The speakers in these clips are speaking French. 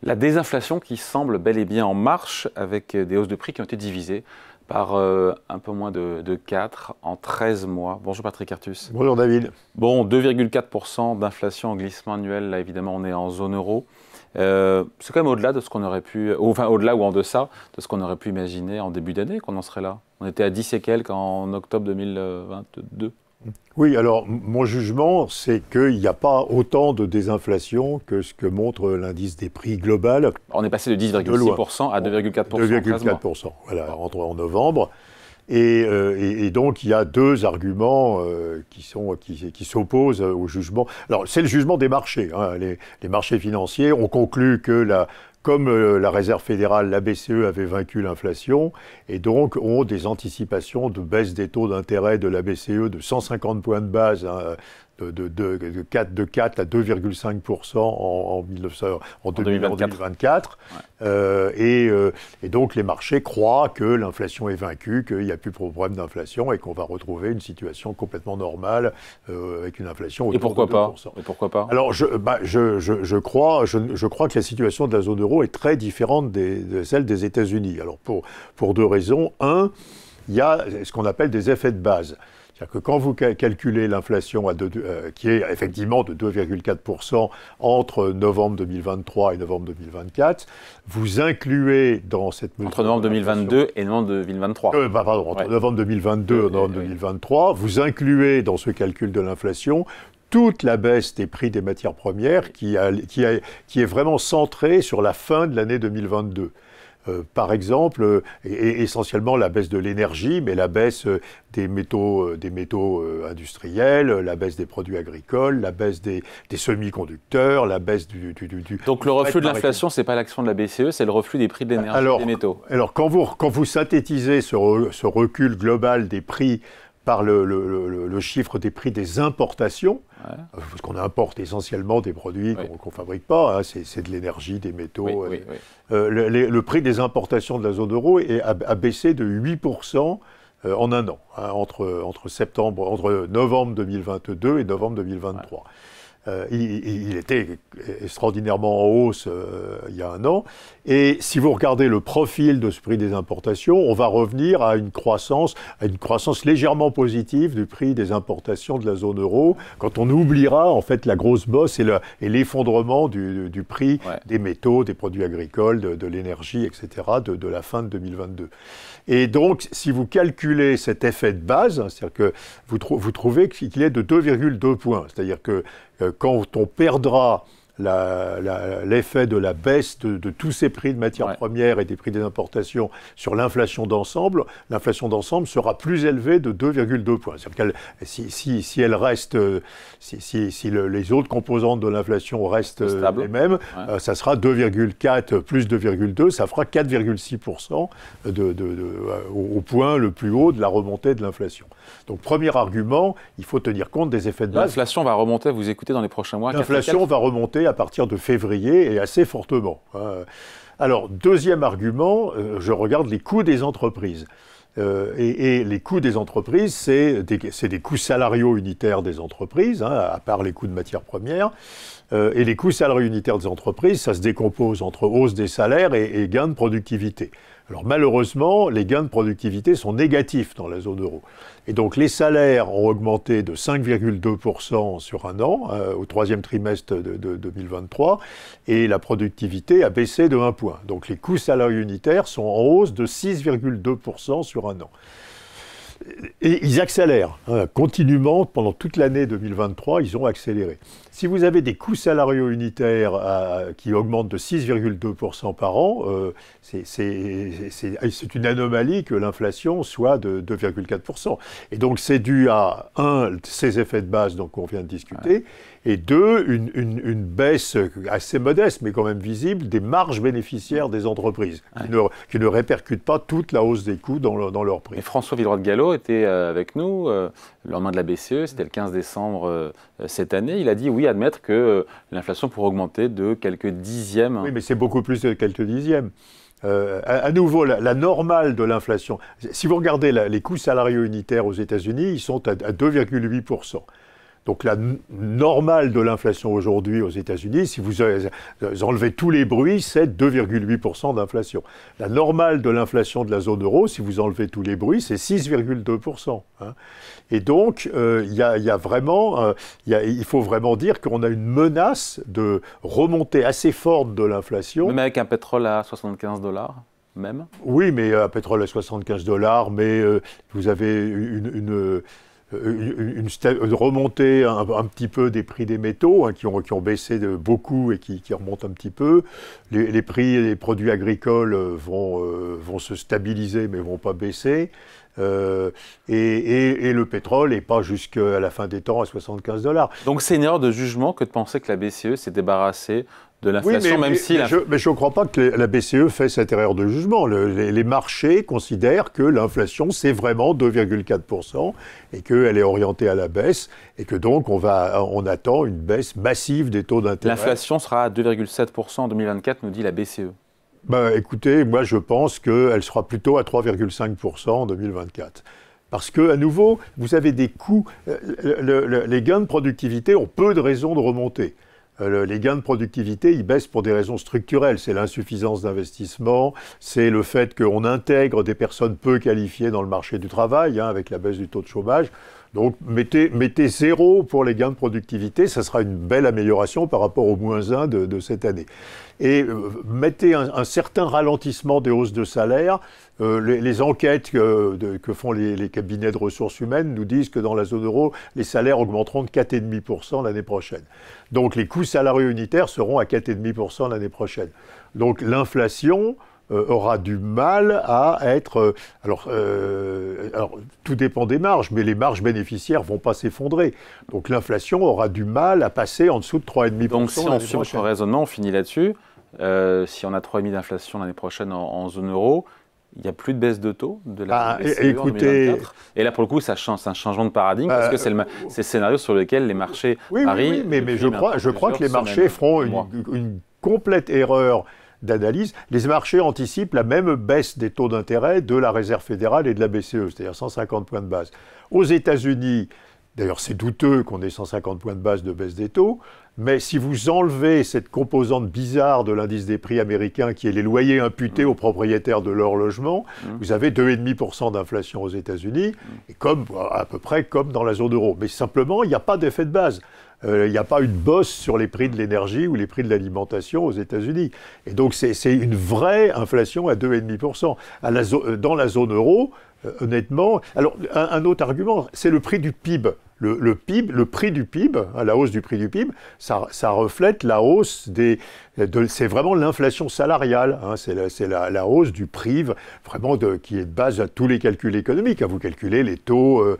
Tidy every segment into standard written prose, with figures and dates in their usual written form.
La désinflation qui semble bel et bien en marche avec des hausses de prix qui ont été divisées par un peu moins de 4 en 13 mois. Bonjour Patrick Artus. Bonjour David. Bon, 2,4% d'inflation en glissement annuel, là évidemment on est en zone euro. C'est quand même au-delà de ce qu'on aurait pu, enfin au-delà ou en deçà de ce qu'on aurait pu imaginer en début d'année qu'on en serait là. On était à 10 et quelques en octobre 2022. Oui, alors mon jugement, c'est qu'il n'y a pas autant de désinflation que ce que montre l'indice des prix global. On est passé de 10,6% à 2,4%. 2,4%, voilà, en novembre. Et donc, il y a deux arguments qui s'opposent au jugement. Alors, c'est le jugement des marchés. Hein. Les marchés financiers ont conclu que comme la Réserve fédérale, la BCE avait vaincu l'inflation, et donc ont des anticipations de baisse des taux d'intérêt de la BCE de 150 points de base, hein, de 4 à 2,5% en 2024. Ouais. Et donc les marchés croient que l'inflation est vaincue, qu'il n'y a plus de problème d'inflation et qu'on va retrouver une situation complètement normale avec une inflation autour de 2%. Et pourquoi pas? Alors je crois que la situation de la zone euro est très différente de celle des États-Unis. Alors pour deux raisons. Un, il y a ce qu'on appelle des effets de base. C'est-à-dire que quand vous calculez l'inflation qui est effectivement de 2,4% entre novembre 2023 et novembre 2024, vous incluez dans cette mesure... Entre novembre 2022 et novembre 2023. Entre novembre 2022 et novembre 2023, vous incluez dans ce calcul de l'inflation toute la baisse des prix des matières premières qui est vraiment centrée sur la fin de l'année 2022. Par exemple, et essentiellement la baisse de l'énergie, mais la baisse des métaux industriels, la baisse des produits agricoles, la baisse des semi-conducteurs, la baisse du... Donc le reflux de l'inflation, ce n'est pas l'action de la BCE, c'est le reflux des prix de l'énergie et des métaux. Alors quand vous synthétisez ce recul global des prix par le chiffre des prix des importations, ouais. Parce qu'on importe essentiellement des produits qu'on ne fabrique pas, hein, c'est de l'énergie, des métaux. Oui. Le prix des importations de la zone euro a baissé de 8% en un an, hein, entre novembre 2022 et novembre 2023. Ouais. Il était extraordinairement en hausse il y a un an. Et si vous regardez le profil de ce prix des importations, on va revenir à une croissance légèrement positive du prix des importations de la zone euro, quand on oubliera en fait la grosse bosse et l'effondrement du prix des métaux, des produits agricoles, de l'énergie, etc., de la fin de 2022. Et donc, si vous calculez cet effet de base, c'est-à-dire que vous trouvez qu'il est de 2,2 points. C'est-à-dire que quand on perdra l'effet de la baisse de tous ces prix de matières premières et des prix des importations sur l'inflation d'ensemble sera plus élevée de 2,2 points. C'est-à-dire que si elle reste, si les autres composantes de l'inflation restent les mêmes, ça sera 2,4 plus 2,2, ça fera 4,6% au point le plus haut de la remontée de l'inflation. Donc, premier argument, il faut tenir compte des effets de base. L'inflation va remonter, vous écoutez, dans les prochains mois. L'inflation va remonter à partir de février et assez fortement. Alors, deuxième argument, je regarde les coûts des entreprises. Et les coûts des entreprises, c'est des coûts salariaux unitaires des entreprises, hein, à part les coûts de matières premières. Et les coûts salariaux unitaires des entreprises, ça se décompose entre hausse des salaires et gains de productivité. Alors malheureusement, les gains de productivité sont négatifs dans la zone euro. Et donc les salaires ont augmenté de 5,2% sur un an, au troisième trimestre de 2023, et la productivité a baissé de 1 point. Donc les coûts salariaux unitaires sont en hausse de 6,2% sur un an. Et ils accélèrent, hein, continuellement, pendant toute l'année 2023, ils ont accéléré. Si vous avez des coûts salariaux unitaires qui augmentent de 6,2% par an, c'est une anomalie que l'inflation soit de 2,4%. Et donc c'est dû à, un, ces effets de base dont on vient de discuter, et deux, une baisse assez modeste, mais quand même visible, des marges bénéficiaires des entreprises, qui ne répercutent pas toute la hausse des coûts dans leurs prix. Et François Villeroy de Galhau était avec nous le lendemain de la BCE, c'était le 15 décembre cette année. Il a dit oui, admettre que l'inflation pourrait augmenter de quelques dixièmes. Oui, mais c'est beaucoup plus de quelques dixièmes. À nouveau, la normale de l'inflation, si vous regardez les coûts salariaux unitaires aux États-Unis, ils sont à 2,8%. Donc la normale de l'inflation aujourd'hui aux États-Unis, si vous enlevez tous les bruits, c'est 2,8% d'inflation. La normale de l'inflation de la zone euro, si vous enlevez tous les bruits, c'est 6,2%. Hein. Et donc, il faut vraiment dire qu'on a une menace de remontée assez forte de l'inflation. Même avec un pétrole à 75 $, même. Oui, mais un pétrole à 75 $, mais vous avez une remontée un petit peu des prix des métaux, hein, qui ont baissé beaucoup et qui remontent un petit peu. Les prix des produits agricoles vont se stabiliser, mais ne vont pas baisser. Et le pétrole n'est pas jusqu'à la fin des temps à 75 $. Donc c'est une erreur de jugement que de penser que la BCE s'est débarrassée de l'inflation, oui, mais je ne crois pas que la BCE fait cette erreur de jugement. Les marchés considèrent que l'inflation, c'est vraiment 2,4% et qu'elle est orientée à la baisse et que donc on attend une baisse massive des taux d'intérêt. L'inflation sera à 2,7% en 2024, nous dit la BCE. Écoutez, moi je pense qu'elle sera plutôt à 3,5% en 2024. Parce que, à nouveau, vous avez des coûts. Les gains de productivité ont peu de raisons de remonter. Les gains de productivité, ils baissent pour des raisons structurelles. C'est l'insuffisance d'investissement, c'est le fait qu'on intègre des personnes peu qualifiées dans le marché du travail, hein, avec la baisse du taux de chômage. Donc, mettez 0 pour les gains de productivité, ça sera une belle amélioration par rapport au -1 de cette année. Et mettez un certain ralentissement des hausses de salaire. Les enquêtes que font les cabinets de ressources humaines nous disent que dans la zone euro, les salaires augmenteront de 4,5% l'année prochaine. Donc les coûts salariaux unitaires seront à 4,5% l'année prochaine. Donc l'inflation aura du mal à être... Alors, tout dépend des marges, mais les marges bénéficiaires ne vont pas s'effondrer. Donc l'inflation aura du mal à passer en dessous de 3,5%. Donc si on suit votre raisonnement, on finit là-dessus. Si on a 3,5% d'inflation l'année prochaine en zone euro, il n'y a plus de baisse de taux de la BCE en 2024. Et là, pour le coup, c'est un changement de paradigme parce que c'est le scénario sur lequel les marchés parient. Oui, mais je crois que les marchés feront une complète erreur d'analyse. Les marchés anticipent la même baisse des taux d'intérêt de la Réserve fédérale et de la BCE, c'est-à-dire 150 points de base. Aux États-Unis, d'ailleurs, c'est douteux qu'on ait 150 points de base de baisse des taux, mais si vous enlevez cette composante bizarre de l'indice des prix américain, qui est les loyers imputés aux propriétaires de leur logement, vous avez 2,5% d'inflation aux États-Unis, et à peu près comme dans la zone euro. Mais simplement, il n'y a pas d'effet de base. Il n'y a pas une bosse sur les prix de l'énergie ou les prix de l'alimentation aux États-Unis. Et donc, c'est une vraie inflation à 2,5%. Dans la zone euro, honnêtement... Alors, un autre argument, c'est le prix du PIB. Le PIB, le prix du PIB, hein, la hausse du prix du PIB, ça reflète la hausse c'est vraiment l'inflation salariale. Hein, c'est la hausse du prix vraiment qui est de base à tous les calculs économiques. Hein, vous calculez les taux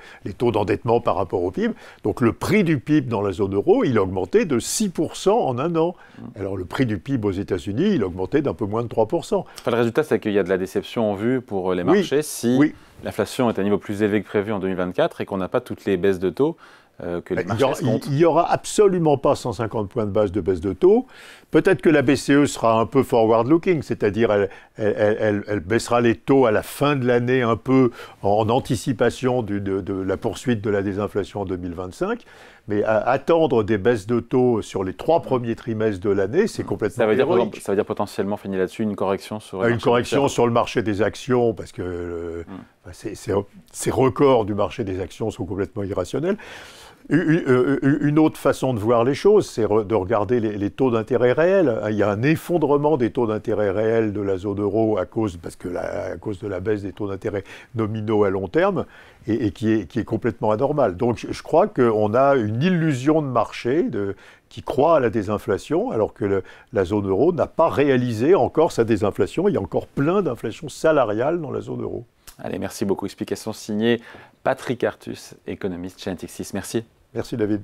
d'endettement par rapport au PIB. Donc le prix du PIB dans la zone euro, il a augmenté de 6% en un an. Alors le prix du PIB aux États-Unis, il a augmenté d'un peu moins de 3%. Enfin, le résultat, c'est qu'il y a de la déception en vue pour les marchés si l'inflation est à un niveau plus élevé que prévu en 2024 et qu'on n'a pas toutes les baisses de taux que les marchés escomptent. Il n'y aura absolument pas 150 points de base de baisse de taux. Peut-être que la BCE sera un peu forward-looking, c'est-à-dire elle baissera les taux à la fin de l'année un peu en anticipation de la poursuite de la désinflation en 2025. Mais attendre des baisses de taux sur les 3 premiers trimestres de l'année, c'est complètement héroïque. Ça veut dire potentiellement, fini là-dessus, une correction sur le marché des actions, parce que ces records du marché des actions sont complètement irrationnels. Une autre façon de voir les choses, c'est de regarder les taux d'intérêt réels. Il y a un effondrement des taux d'intérêt réels de la zone euro à cause de la baisse des taux d'intérêt nominaux à long terme et qui est complètement anormal. Donc je crois qu'on a une illusion de marché qui croit à la désinflation, alors que la zone euro n'a pas réalisé encore sa désinflation. Il y a encore plein d'inflation salariale dans la zone euro. Allez, merci beaucoup. Explication signée Patrick Artus, économiste chez Natixis. Merci. Merci David.